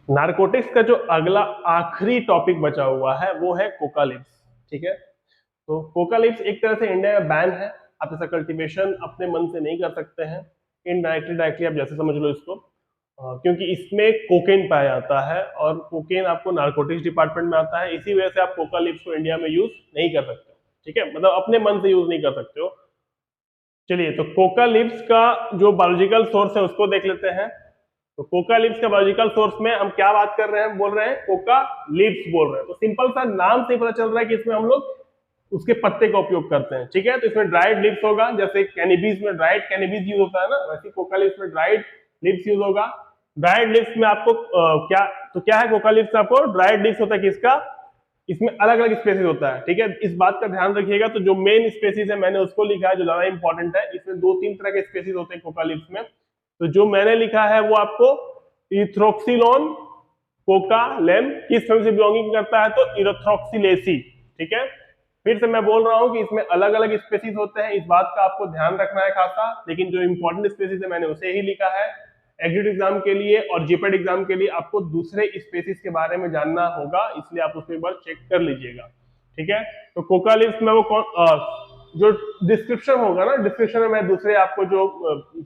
Narcotics का जो अगला आखिरी टॉपिक बचा हुआ है वो है कोका लीव्स। ठीक है, तो कोका लीव्स एक तरह से इंडिया में बैन है। आप इसका कल्टीवेशन अपने मन से नहीं कर सकते हैं, इनडायरेक्टली डायरेक्टली आप जैसे समझ लो इसको। क्योंकि इसमें कोकेन पाया जाता है और कोकेन आपको नारकोटिक्स डिपार्टमेंट में आता है, इसी वजह से आप कोका लीव्स को इंडिया में यूज नहीं कर सकते। ठीक है, मतलब अपने मन से यूज नहीं कर सकते हो। चलिए, तो कोका लीव्स का जो बायोलॉजिकल सोर्स है उसको देख लेते हैं। तो कोका लीव्स का बायोलॉजिकल सोर्स में हम क्या बात कर रहे हैं, बोल रहे हैं कोका लीव्स बोल रहे हैं। तो सिंपल सा नाम से ही पता चल रहा है कि इसमें हम लोग उसके पत्ते का उपयोग करते हैं। ठीक है, तो इसमें ड्राइड लीव्स होगा, जैसे कैनिबीज में ड्राइड कैनिबीज यूज होता है ना, वैसे कोका लीव्स में ड्राइड लीव्स यूज होगा। ड्राइड लीव्स में आपको क्या है, कोका लीव्स आपको ड्राइड लीव्स होता है किसका, इसमें अलग अलग स्पेसीज होता है। ठीक है, इस बात का ध्यान रखिएगा। तो जो मेन स्पेसीज है मैंने उसको लिखा है जो ज्यादा इंपॉर्टेंट है। इसमें 2-3 तरह के स्पेसीज होते हैं कोका लीव्स में। तो जो मैंने लिखा है वो आपको इथ्रोक्सिलोन कोका लेम किस फैमिली से बिलोंगिंग करता है, तो इरेथ्रोक्सिलेसी। ठीक है, फिर से मैं बोल रहा हूं कि इसमें अलग अलग स्पेसीज होते हैं, इस बात का आपको ध्यान रखना है खासा। लेकिन जो इंपॉर्टेंट स्पेसीज है मैंने उसे ही लिखा है। एग्जिट एग्जाम के लिए और जीपेट एग्जाम के लिए आपको दूसरे स्पेसीज के बारे में जानना होगा, इसलिए आप उसको एक बार चेक कर लीजिएगा। ठीक है, तो कोका लीव्स में वो जो डिस्क्रिप्शन होगा ना, डिस्क्रिप्शन में मैं दूसरे आपको जो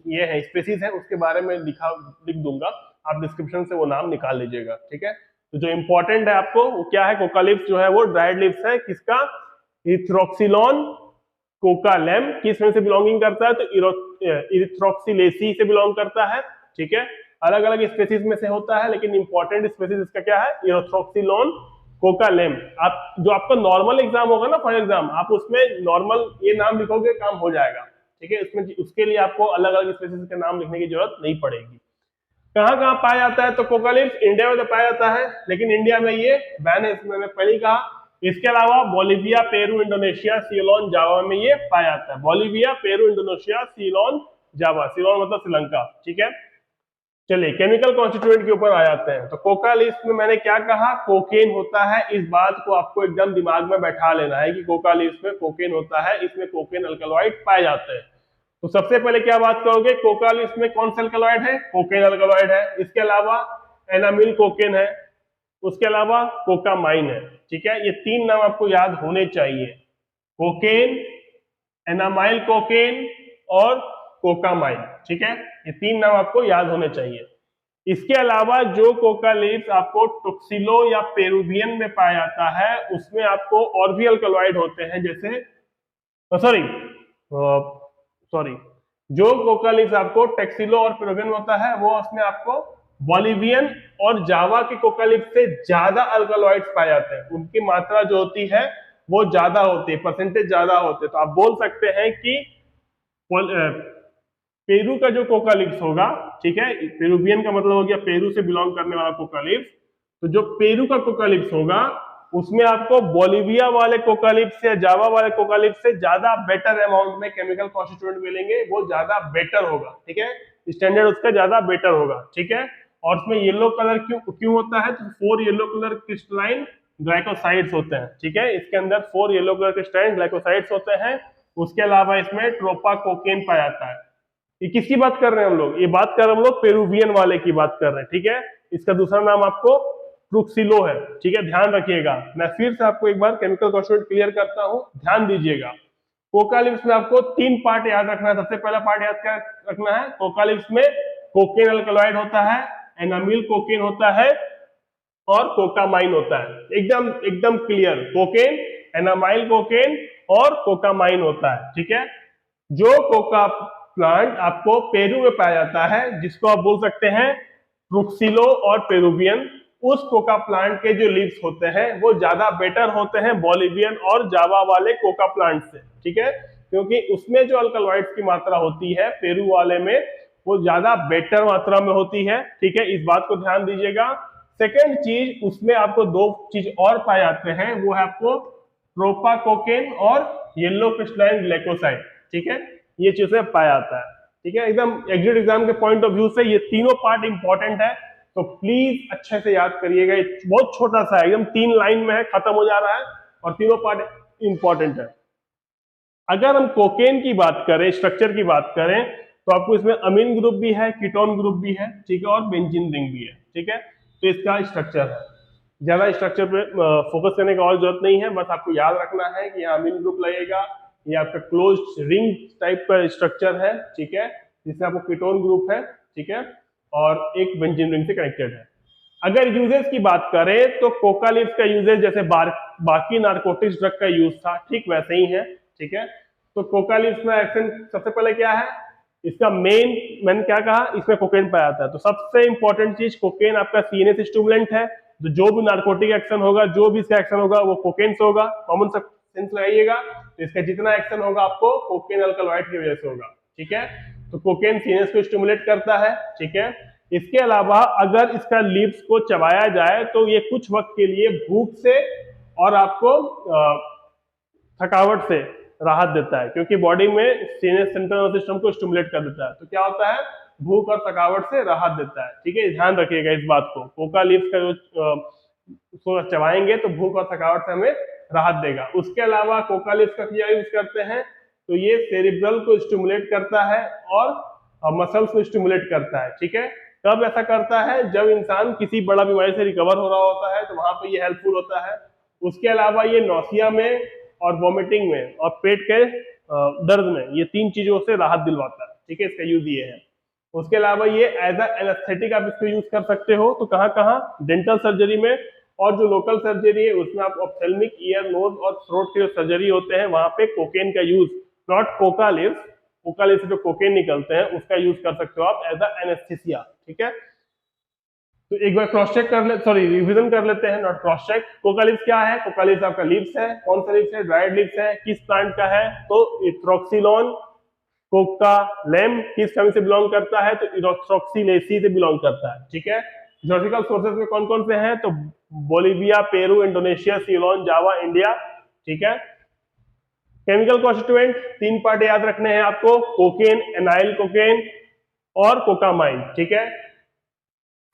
ये है स्पेसीज है उसके बारे में लिख दूंगा, आप डिस्क्रिप्शन से वो नाम निकाल लीजिएगा। ठीक है, तो जो इंपॉर्टेंट है आपको वो क्या है, कोका लीव्स जो है वो ड्राइड लीव्स है किसका, इथ्रोक्सिलोन कोका लेम किस फैमिली से बिलोंगिंग करता है, तो इरिथ्रोक्सिलेसी से बिलोंग करता है। ठीक है, अलग अलग स्पेसीज में से होता है, लेकिन इंपॉर्टेंट स्पेसीज इसका क्या है, इरिथ्रोक्सिलोन कोका लेम। आप जो आपका नॉर्मल एग्जाम होगा ना, फाइनल एग्जाम, आप उसमें नॉर्मल ये नाम लिखोगे काम हो जाएगा। ठीक है, उसमें उसके लिए आपको अलग अलग स्पेसीज के नाम लिखने की जरूरत नहीं पड़ेगी। कहाँ कहाँ पाया जाता है, तो कोका लीव्स इंडिया में तो पाया जाता है, लेकिन इंडिया में ये बैन है, इसमें मैंने पहले ही कहा। इसके अलावा बोलिविया, पेरू, इंडोनेशिया, सीलोन, जावा में ये पाया जाता है। बोलिविया, पेरू, इंडोनेशिया, सीलोन, जावा। सीलोन मतलब श्रीलंका। ठीक है, चलिए केमिकल कॉन्स्टिट्यूएंट के ऊपर आ जाते हैं। तो कोका लीव्स में मैंने क्या कहा, कोकेन होता है। इस बात को आपको एकदम दिमाग में बैठा लेना है कि कोका लीव्स में कोकेन होता है, इसमें कोकेन अल्कलॉइड पाए जाते हैं। तो सबसे पहले क्या बात करोगे, कोका लीव्स में कौन सा अल्कलॉइड है, कोकेन अल्कलॉइड है। इसके अलावा एनामिल कोकेन है, उसके अलावा कोकामाइन है। ठीक है, ये 3 नाम आपको याद होने चाहिए, कोकेन, एनामाइल कोकेन और कोकामाइन। ठीक है, ये 3 नाम आपको याद होने चाहिए। इसके अलावा जो कोका लीव्स आपको टोक्सिलो या पेरुवियन में पाया जाता है, उसमें आपको और भी अल्कलॉइड होते हैं, जैसे सॉरी सॉरी जो कोका लीव्स आपको टेक्सिलो और पेरुवियन होता है, वो उसमें आपको बोलिवियन और जावा के कोका लीव्स से ज्यादा अल्कलॉइड्स पाए जाते हैं। उनकी मात्रा जो होती है वो ज्यादा होती है, परसेंटेज ज्यादा होते हैं। तो आप बोल सकते हैं कि पेरू का जो कोका लीव्स होगा, ठीक है, पेरुवियन का मतलब हो गया पेरू से बिलोंग करने वाला कोका लीव्स। तो जो पेरू का कोका लीव्स होगा उसमें आपको बोलिविया वाले कोका लीव्स से, जावा वाले कोका लीव्स से ज्यादा बेटर अमाउंट में केमिकल कॉन्स्टिट्यूएंट मिलेंगे, वो ज्यादा बेटर होगा। ठीक है, स्टैंडर्ड उसका ज्यादा बेटर होगा। ठीक है, और उसमें येलो कलर क्यों होता है, तो 4 येलो कलर क्रिस्टलाइन ग्लाइकोसाइड्स होते हैं। ठीक है, इसके अंदर 4 येलो कलर क्रिस्टलाइन ग्लाइकोसाइड्स होते हैं। उसके अलावा इसमें ट्रोपा कोकेन पाया जाता है। ये किसकी बात कर रहे हैं हम लोग, ये बात कर रहे हैं हम लोग पेरुवियन वाले की बात कर रहे हैं। ठीक है, इसका दूसरा नाम आपको ट्रुक्सिलो है। ठीक है, ध्यान रखिएगा। मैं फिर से आपको एक बार केमिकल कॉन्स्टिट्यूएंट क्लियर करता हूं, ध्यान दीजिएगा। कोका लीव्स में आपको 3 पार्ट याद रखना है। सबसे पहला पार्ट याद क्या रखना है, कोका लीव्स में कोकेन अल्कलॉइड होता है, एनामिल कोकेन होता है और कोकामाइन होता है। एकदम एकदम क्लियर, कोकेन, एनामाइल कोकेन और कोकामाइन होता है। ठीक है, जो कोका प्लांट आपको पेरू में पाया जाता है, जिसको आप बोल सकते हैं ट्रुक्सिलो और पेरुवियन, उस कोका प्लांट के जो लीव्स होते हैं वो ज्यादा बेटर होते हैं बोलिवियन और जावा वाले कोका प्लांट से। ठीक है, क्योंकि उसमें जो अल्कलॉइड्स की मात्रा होती है पेरू वाले में वो ज्यादा बेटर मात्रा में होती है। ठीक है, इस बात को ध्यान दीजिएगा। सेकेंड चीज, उसमें आपको 2 चीज और पाए जाते हैं, वो है आपको ट्रोपा कोकेन और येलो क्रिस्टलाइन ग्लाइकोसाइड। ठीक है, ये चीजें पाया जाता है। ठीक है, एकदम एग्जिट एग्जाम के पॉइंट ऑफ व्यू से ये तीनों पार्ट इंपॉर्टेंट है, तो प्लीज अच्छे से याद करिएगा। ये बहुत छोटा सा है, एकदम 3 लाइन में है, खत्म हो जा रहा है, और तीनों पार्ट इंपॉर्टेंट है। अगर हम कोकेन की बात करें, स्ट्रक्चर की बात करें, तो आपको इसमें अमीन ग्रुप भी है, कीटोन ग्रुप भी है, ठीक है, और बेंजीन रिंग भी है। ठीक है, तो इसका स्ट्रक्चर है। ज्यादा स्ट्रक्चर पे फोकस करने का और जरूरत नहीं है, बस आपको याद रखना है कि यहाँ अमीन ग्रुप लगेगा, ये आपका क्लोज्ड रिंग टाइप का स्ट्रक्चर है, ठीक है, जिसमें आपको कीटोन ग्रुप है, ठीक है, और एक बेंजीन रिंग से कनेक्टेड है। अगर यूजेस की बात करें तो कोका लीव्स का यूजेस जैसे बाकी नारकोटिक्स ड्रग का यूज था, ठीक वैसे ही है, ठीक है। तो कोका लीव्स में एक्शन सबसे पहले क्या है, इसका मेन, मैंने क्या कहा, इसमें कोकेन पाया जाता है। तो सबसे इंपॉर्टेंट चीज, कोकेन आपका सीएनएस स्टिमुलेंट है, तो जो भी नारकोटिक एक्शन होगा, जो भी इसका एक्शन होगा, वो कोकेन से होगा। कॉमन सेंस लगाइएगा, तो इसका जितना एक्शन होगा आपको कोकेन अल्कलॉइड की वजह से होगा, ठीक है। तो कोकेन सीएनएस को स्टिमुलेट करता है, ठीक है। इसके अलावा अगर इसका लीव्स को चबाया जाए तो ये कुछ वक्त के लिए भूख से और आपको थकावट से राहत देता है, क्योंकि बॉडी में सीनियर सेंट्रल नर्वस सिस्टम को स्टिमुलेट कर देता है। तो क्या होता है, भूख और थकावट से राहत देता है, ठीक है। ध्यान रखिएगा इस बात को, कोका लीव्स का जो चबाएंगे तो भूख और थकावट से हमें राहत देगा। उसके अलावा कोका लीव्स का क्या यूज करते हैं, तो ये सेरिब्रल को स्टिमुलेट करता है और मसल्स को स्टिमुलेट करता है, ठीक है। कब ऐसा करता है, जब इंसान किसी बड़ा बीमारी से रिकवर हो रहा होता है, तो वहां पे ये हेल्पफुल होता है। उसके अलावा ये नौसिया में और वॉमिटिंग में और पेट के दर्द में, ये तीन चीजों से राहत दिलवाता है, ठीक है, इसका यूज ये है। उसके अलावा ये एज अ एनेस्थेटिक आप इसको यूज कर सकते हो, तो कहाँ कहाँ, डेंटल सर्जरी में, और जो लोकल सर्जरी है उसमें आप ऑप्थेल्मिक, ईयर, नोज और थ्रोट के जो सर्जरी होते हैं वहां पे कोकेन का use, not Coca leaves, Coca leaves से जो कोकेन निकलते हैं उसका यूज कर सकते हो आप एज अ एनेस्थीसिया, ठीक है। तो एक बार क्रॉस चेक कर ले, सॉरी रिवीजन कर लेते हैं, not cross check. Coca leaves क्या है, कोका लीव्स आपका लीव्स है, कौन सा लीव्स है, ड्राइड लीव्स है, किस प्लांट का है, तो इथ्रोक्सिलॉन कोका लेम किस फैमिली से बिलोंग करता है, तो इथ्रोक्सिलेसी से बिलोंग करता है, ठीक है। ज्योग्राफिकल सोर्सेज में कौन कौन से हैं, तो बोलिविया, पेरू, इंडोनेशिया, सीलोन, जावा, इंडिया, ठीक है। केमिकल कॉन्स्टिट्यूएंट तीन पार्ट याद रखने हैं आपको, कोकेन, एनाइल कोकेन और कोकामाइन, ठीक है।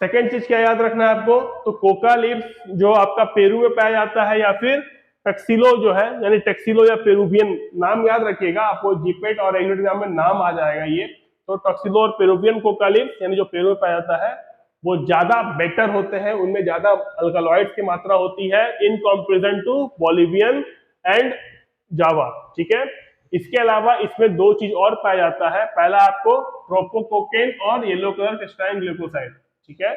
सेकेंड चीज क्या याद रखना है आपको, तो कोका लीव्स जो आपका पेरू में पाया जाता है, या फिर टक्सिलो जो है, यानी टक्सिलो या पेरूवियन, नाम याद रखिएगा, आपको जीपेट और रेगुलर एग्जाम में नाम आ जाएगा ये। तो टक्सिलो और पेरूवियन कोका लीव्स, यानी जो पेरू में पाया जाता है, वो ज्यादा बेटर होते हैं, उनमें ज्यादा अल्कलॉइड्स की मात्रा होती है in comparison to Bolivian and Java, ठीक है। इसके अलावा इसमें दो चीज और पाया जाता है, पहला आपको प्रोपोकोकेन और येलो कलर क्रिस्टाइन ग्लूकोसाइड, ठीक है।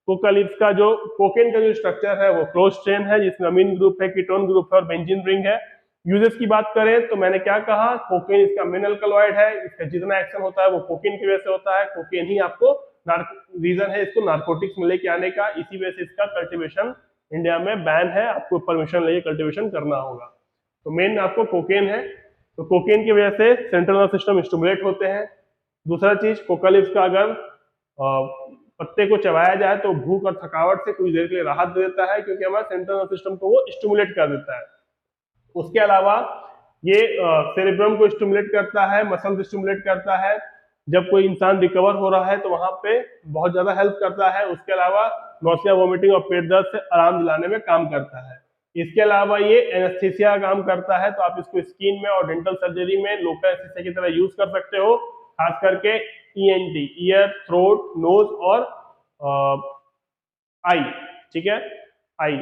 कोका लीव्स का जो कोकेन का जो स्ट्रक्चर है वो क्लोज चेन है, जिसमें अमीन ग्रुप है, कीटोन ग्रुप है और बेंजीन रिंग है। यूजेस की बात करें तो मैंने क्या कहा, कोकेन इसका मेन अल्कलॉइड है, इसका जितना एक्शन होता है वो कोकेन की वजह से होता है, कोकेन ही आपको रीजन है इसको नारकोटिक्स में लेके आने का, इसी वजह से इसका कल्टिवेशन इंडिया में बैन है, आपको परमिशन लेके कल्टिवेशन करना होगा। तो मेन आपको कोकेन है, तो कोकेन की वजह से सेंट्रल नर्वस सिस्टम स्टिमुलेट होते हैं। दूसरा चीज, कोका लीव्स का अगर पत्ते को चबाया जाए तो भूख और थकावट से कुछ देर के लिए राहत दे देता है, क्योंकि हमारे सेंट्रल नर्वस सिस्टम को वो स्टिमुलेट कर देता है। उसके अलावा ये सेरेब्रम को स्टिमुलेट करता है, मसल स्टिमुलेट करता है, जब कोई इंसान रिकवर हो रहा है तो वहां पे बहुत ज्यादा हेल्प करता है। उसके अलावा नौसिया, वोमिटिंग और पेट दर्द से आराम दिलाने में काम करता है। इसके अलावा ये एनेस्थीसिया काम करता है, तो आप इसको स्किन में और डेंटल सर्जरी में लोकल एनेस्थीसिया की तरह यूज कर सकते हो, खास करके ईएनटी, ईयर, थ्रोट, नोज और आई, ठीक है, आई,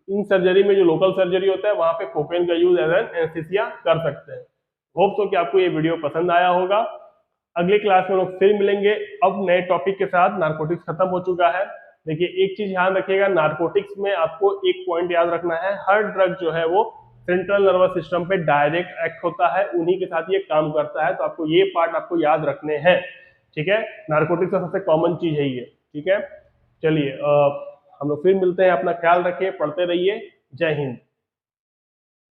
इन सर्जरी में जो लोकल सर्जरी होता है वहां पे कोकेन का यूज एज एन एनेस्थीसिया कर सकते हैं। होप सो कि आपको ये वीडियो पसंद आया होगा। अगली क्लास में लोग फिर मिलेंगे, अब नए टॉपिक के साथ। नारकोटिक्स खत्म हो चुका है। देखिए एक चीज ध्यान रखिएगा, नारकोटिक्स में आपको एक पॉइंट याद रखना है, हर ड्रग जो है वो सेंट्रल नर्वस सिस्टम पे डायरेक्ट एक्ट होता है, उन्हीं के साथ ये काम करता है, तो आपको ये पार्ट आपको याद रखने हैं, ठीक है। नारकोटिक्स का सबसे कॉमन चीज है ये, ठीक है। चलिए हम लोग फिर मिलते हैं, अपना ख्याल रखिए, पढ़ते रहिए, जय हिंद।